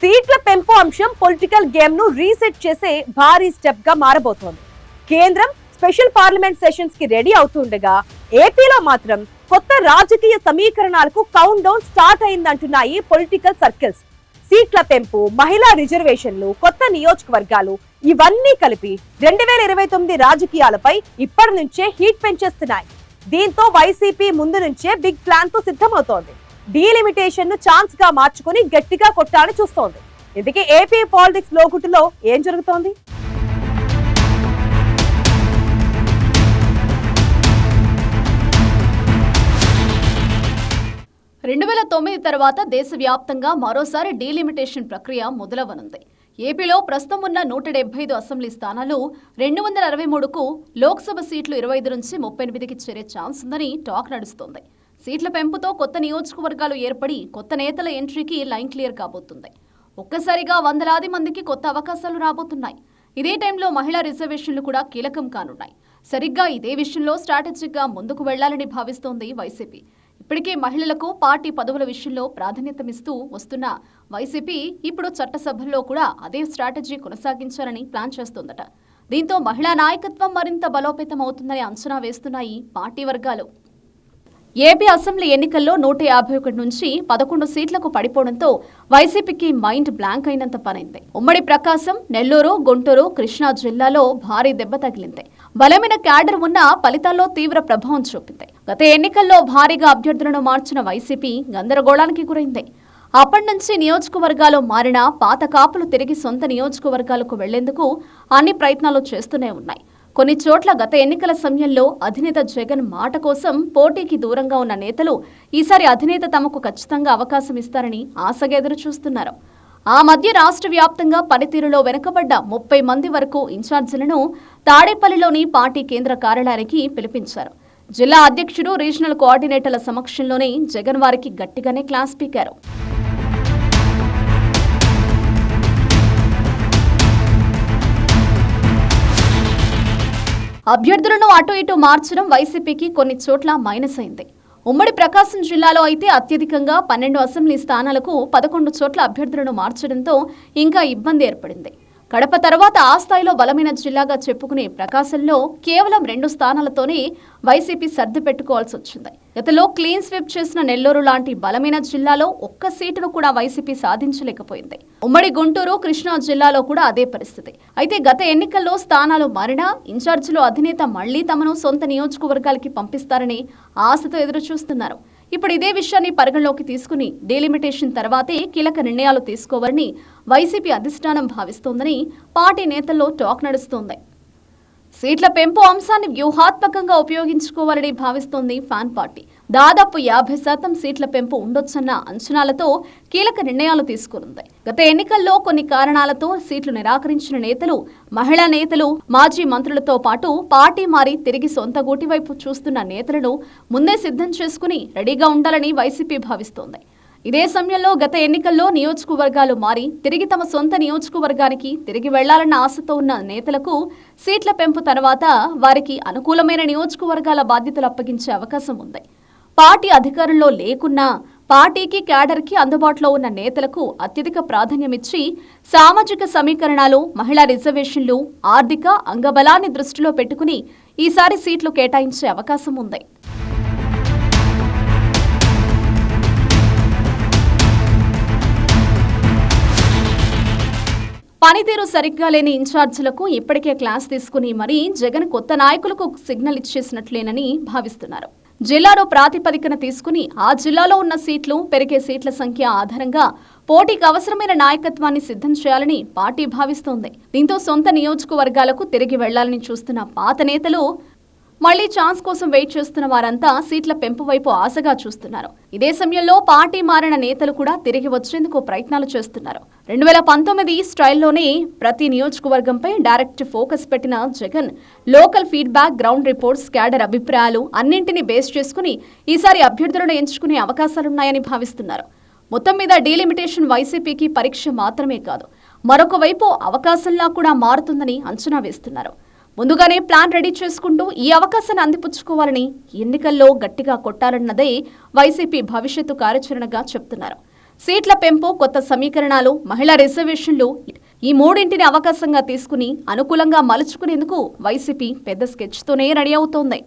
సీట్ల పెంపు అంశం పొలిటికల్ గేమ్ ను రీసెట్ చేసే భారీ స్టెప్ గా మారబోతోంది. కేంద్రం స్పెషల్ పార్లమెంట్ సెషన్స్ కి రెడీ అవుతుండగా ఏపీలో మాత్రం కొత్త రాజకీయ సమీకరణాలకు కౌంట్ డౌన్ స్టార్ట్ అయిందంటున్నాయి పొలిటికల్ సర్కిల్స్. సీట్ల పెంపు, మహిళా రిజర్వేషన్లు, కొత్త నియోజకవర్గాలు ఇవన్నీ కలిపి 2029 రాజకీయాలపై ఇప్పటి నుంచే హీట్ పెంచేస్తున్నాయి. దీంతో వైసీపీ ముందు నుంచే బిగ్ ప్లాన్ తో సిద్ధమవుతోంది. డీలిమిటేషన్ ను ఛాన్స్ గా మార్చుకుని గట్టిగా కొట్టాలని చూస్తోంది. ఇందుకే ఏపీ పాలిటిక్స్ లోగుట్టులో ఏం జరుగుతోంది? తర్వాత దేశవ్యాప్తంగా మరోసారి డీలిమిటేషన్ ప్రక్రియ మొదలవనుంది. ఏపీలో ప్రస్తుతం ఉన్న 175 అసెంబ్లీ స్థానాలు 263కు, లోక్సభ సీట్లు 25 నుంచి 38కి చేరే ఛాన్స్ ఉందని టాక్ నడుస్తోంది. సీట్ల పెంపుతో కొత్త నియోజకవర్గాలు ఏర్పడి కొత్త నేతల ఎంట్రీకి లైన్ క్లియర్ కాబోతుంది. ఒక్కసారిగా వందలాది మందికి కొత్త అవకాశాలు రాబోతున్నాయి. ఇదే టైంలో మహిళా రిజర్వేషన్లు కూడా కీలకం కానున్నాయి. సరిగ్గా ఇదే విషయంలో స్ట్రాటజిక్ గా ముందుకు వెళ్లాలని భావిస్తోంది వైసీపీ. ఇప్పటికే మహిళలకు పార్టీ పదవుల విషయంలో ప్రాధాన్యతమిస్తూ వస్తున్న వైసీపీ ఇప్పుడు చట్టసభల్లో కూడా అదే స్ట్రాటజీ కొనసాగించాలని ప్లాన్ చేస్తోందట. దీంతో మహిళా నాయకత్వం మరింత బలోపేతం అవుతుందని అంచనా వేస్తున్నాయి పార్టీ వర్గాలు. ఏపీ అసెంబ్లీ ఎన్నికల్లో 151 నుంచి 11 సీట్లకు పడిపోవడంతో వైసీపీకి మైండ్ బ్లాంక్ అయినంత పనైంది. ఉమ్మడి ప్రకాశం, నెల్లూరు, గుంటూరు, కృష్ణా జిల్లాలో భారీ దెబ్బ తగిలింది. బలమైన క్యాడర్ ఉన్న ఫలితాల్లో తీవ్ర ప్రభావం చూపింది. గత ఎన్నికల్లో భారీగా అభ్యర్థులను మార్చిన వైసీపీ గందరగోళానికి గురైంది. అప్పటి నుంచి నియోజకవర్గాలు మారిన పాత కాపులు తిరిగి సొంత నియోజకవర్గాలకు వెళ్లేందుకు అన్ని ప్రయత్నాలు చేస్తూనే ఉన్నాయి. కొన్ని చోట్ల గత ఎన్నికల సమయంలో అధినేత జగన్ మాట కోసం పోటీకి దూరంగా ఉన్న నేతలు ఈసారి అధినేత తమకు ఖచ్చితంగా అవకాశం ఇస్తారని ఆశగా ఎదురు చూస్తున్నారు. ఆ మధ్య రాష్ట్ర వ్యాప్తంగా పనితీరులో వెనుకబడ్డ 30 మంది వరకు ఇన్ఛార్జీలను తాడేపల్లిలోని పార్టీ కేంద్ర కార్యాలయానికి పిలిపించారు. జిల్లా అధ్యక్షుడు, రీజనల్ కోఆర్డినేటర్ల సమక్షంలోనే జగన్ వారికి గట్టిగానే క్లాస్ పీకారు. అభ్యర్థులను అటు ఇటు మార్చడం వైసీపీకి కొన్ని చోట్ల మైనస్ అయింది. ఉమ్మడి ప్రకాశం జిల్లాలో అయితే అత్యధికంగా 12 అసెంబ్లీ స్థానాలకు 11 చోట్ల అభ్యర్థులను మార్చడంతో ఇంకా ఇబ్బంది ఏర్పడింది. కడప తర్వాత ఆ స్థాయిలో బలమైన జిల్లాగా చెప్పుకునే ప్రకాశంలో కేవలం 2 స్థానాలతోనే వైసీపీ సర్ది పెట్టుకోవాల్సి వచ్చింది. గతలో క్లీన్ స్వీప్ చేసిన నెల్లూరు లాంటి బలమైన జిల్లాలో ఒక్క సీటును కూడా వైసీపీ సాధించలేకపోయింది. ఉమ్మడి గుంటూరు, కృష్ణా జిల్లాలో కూడా అదే పరిస్థితి. అయితే గత ఎన్నికల్లో స్థానాలు మారినా ఇన్ఛార్జీలు అధినేత మళ్లీ తమను సొంత నియోజకవర్గాలకి పంపిస్తారని ఆశతో ఎదురు చూస్తున్నారు. ఇప్పుడు ఇదే విషయాన్ని పరిగణలోకి తీసుకుని డీలిమిటేషన్ తర్వాతే కీలక నిర్ణయాలు తీసుకోవాలని వైసీపీ అధిష్టానం భావిస్తోందని పార్టీ నేతల్లో టాక్ నడుస్తోంది. సీట్ల పెంపు అంశాన్ని వ్యూహాత్మకంగా ఉపయోగించుకోవాలని భావిస్తోంది ఫ్యాన్ పార్టీ. దాదాపు 50% సీట్ల పెంపు ఉండొచ్చన్న అంచనాలతో కీలక నిర్ణయాలు తీసుకునుంది. గత ఎన్నికల్లో కొన్ని కారణాలతో సీట్లు నిరాకరించిన నేతలు, మహిళా నేతలు, మాజీ మంత్రులతో పాటు పార్టీ మారి తిరిగి సొంత గూటి వైపు చూస్తున్న నేతలను ముందే సిద్ధం చేసుకుని రెడీగా ఉండాలని వైసీపీ భావిస్తోంది. ఇదే సమయంలో గత ఎన్నికల్లో నియోజకవర్గాలు మారి తిరిగి తమ సొంత నియోజకవర్గానికి తిరిగి వెళ్లాలన్న ఆశతో ఉన్న నేతలకు సీట్ల పెంపు తర్వాత వారికి అనుకూలమైన నియోజకవర్గాల బాధ్యతలు అప్పగించే అవకాశం ఉంది. పార్టీ అధికారంలో లేకున్నా పార్టీకి, క్యాడర్కి అందుబాటులో ఉన్న నేతలకు అత్యధిక ప్రాధాన్యమిచ్చి సామాజిక సమీకరణాలు, మహిళా రిజర్వేషన్లు, ఆర్థిక అంగబలాన్ని దృష్టిలో పెట్టుకుని ఈసారి సీట్లు కేటాయించే అవకాశం ఉంది. పనితీరు సరిగ్గా లేని ఇన్ఛార్జీలకు ఇప్పటికే క్లాస్ తీసుకుని మరీ జగన్ కొత్త నాయకులకు సిగ్నల్ ఇచ్చేసినట్లేనని భావిస్తున్నారు. జిల్లాను ప్రాతిపదికన తీసుకుని ఆ జిల్లాలో ఉన్న సీట్లు, పెరిగే సీట్ల సంఖ్య ఆధారంగా పోటీకి అవసరమైన నాయకత్వాన్ని సిద్ధం చేయాలని పార్టీ భావిస్తోంది. దీంతో సొంత నియోజకవర్గాలకు తిరిగి వెళ్లాలని చూస్తున్న పాత నేతలు మళ్లీ ఛాన్స్ కోసం వెయిట్ చేస్తున్న వారంతా సీట్ల పెంపు వైపు ఆశగా చూస్తున్నారు. ఇదే సమయంలో పార్టీ మారిన నేతలు కూడా తిరిగి వచ్చేందుకు ప్రయత్నాలు చేస్తున్నారు. 2019 స్టైల్లోనే ప్రతి నియోజకవర్గంపై డైరెక్ట్ ఫోకస్ పెట్టిన Jagan local feedback, ground reports, cadre అభిప్రాయాలు అన్నింటినీ బేస్ చేసుకుని ఈసారి అభ్యర్థులను ఎంచుకునే అవకాశాలున్నాయని భావిస్తున్నారు. మొత్తం మీద డీలిమిటేషన్ వైసీపీకి పరీక్ష మాత్రమే కాదు, మరొక వైపు అవకాశంలా కూడా మారుతుందని అంచనా వేస్తున్నారు. ముందుగానే ప్లాన్ రెడీ చేసుకుంటూ ఈ అవకాశాన్ని అందిపుచ్చుకోవాలని, ఎన్నికల్లో గట్టిగా కొట్టాలన్నదే వైసీపీ భవిష్యత్తు కార్యాచరణగా చెప్తున్నారు. సీట్ల పెంపు, కొత్త సమీకరణాలు, మహిళా రిజర్వేషన్లు ఈ మూడింటిని అవకాశంగా తీసుకుని అనుకూలంగా మలుచుకునేందుకు వైసీపీ పెద్ద స్కెచ్తోనే రెడీ అవుతోంది.